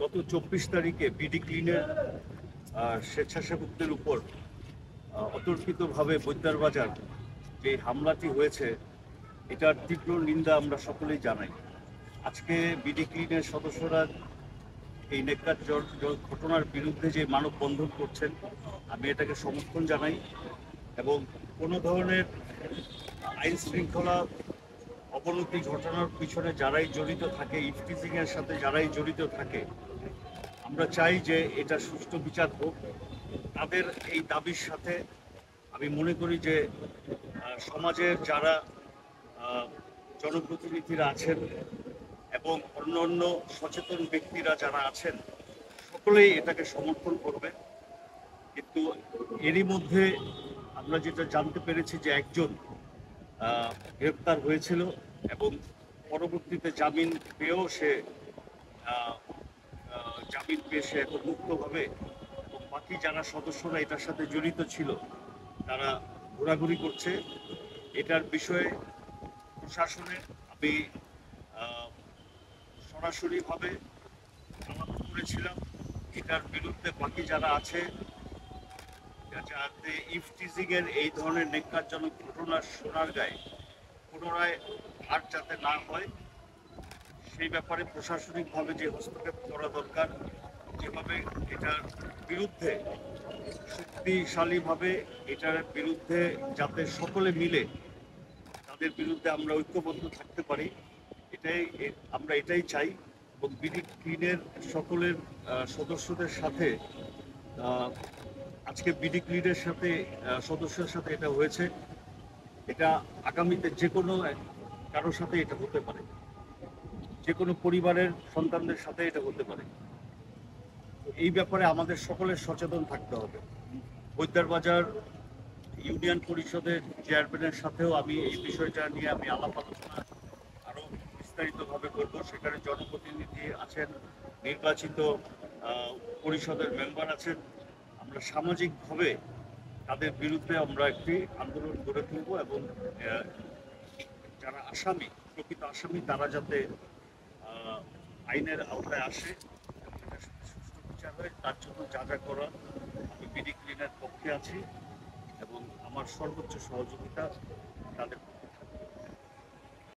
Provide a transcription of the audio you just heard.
গত 24 তারিখে বিডি ক্লিনের স্বেচ্ছাসেবকদের উপর অতর্কিতভাবে বৈদ্যার বাজার যে হামলাটি হয়েছে, এটার তীব্র নিন্দা আমরা সকলেই জানাই। আজকে বিডি ক্লিনের সদস্যরা এই নেককার ঘটনার বিরুদ্ধে যে মানববন্ধন করছেন, আমি এটাকে সমর্থন জানাই এবং কোনো ধরনের আইন শৃঙ্খলা অবনতি ঘটনার পিছনে যারাই জড়িত থাকে, ইফটিজিংয়ের সাথে যারাই জড়িত থাকে, আমরা চাই যে এটা সুষ্ঠু বিচার হোক। তাদের এই দাবির সাথে আমি মনে করি যে সমাজের যারা জনপ্রতিনিধিরা আছেন এবং অন্যান্য সচেতন ব্যক্তিরা যারা আছেন, সকলেই এটাকে সমর্থন করবে। কিন্তু এরই মধ্যে আমরা যেটা জানতে পেরেছি যে একজন গ্রেপ্তার হয়েছিল এবং পরবর্তীতে জামিন পেয়েও সে এখন মুক্তভাবে, এবং বাকি যারা সদস্যরা এটার সাথে জড়িত ছিল তারা ঘোরাঘুরি করছে। এটার বিষয়ে প্রশাসনের আমি সরাসরিভাবে আলাপ করেছিলাম। এটার বিরুদ্ধে বাকি যারা আছে, যাতে ইফটিজিংয়ের এই ধরনের নেককারজনক ঘটনা শোনার গায়ে পুনরায় আর যাতে না হয়, সেই ব্যাপারে প্রশাসনিকভাবে যে হস্তক্ষেপ করা দরকার, যেভাবে এটার বিরুদ্ধে শক্তিশালীভাবে এটার বিরুদ্ধে যাতে সকলে মিলে তাদের বিরুদ্ধে আমরা ঐক্যবদ্ধ থাকতে পারি, আমরা এটাই চাই। এবং বিডি ক্লিনের সকলের সদস্যদের সাথে আজকে বিডি ক্লিনের সাথে সদস্যের সাথে এটা হয়েছে, এটা আগামীতে যে কোনো কারোর সাথে এটা হতে পারে, যে কোনো পরিবারের সন্তানদের সাথে এটা হতে পারে। এই ব্যাপারে আমাদের সকলের সচেতন থাকতে হবে। বৈদ্যার বাজার ইউনিয়ন পরিষদের চেয়ারম্যানের সাথেও আমি এই বিষয়টা নিয়ে আলাপ আলোচনা আরও বিস্তারিতভাবে করব। সেখানে জনপ্রতিনিধি আছেন, নির্বাচিত পরিষদের মেম্বার আছেন। আমরা সামাজিকভাবে তাদের বিরুদ্ধে আমরা একটি আন্দোলন গড়ে তুলব এবং যারা আসামি, প্রকৃত আসামি, তারা যাতে আইনের আওতায় আসে, সুষ্ঠু বিচার হয়, তার জন্য যা যা করার আমি বিডি ক্লিনের পক্ষে আছি এবং আমার সর্বোচ্চ সহযোগিতা তাদের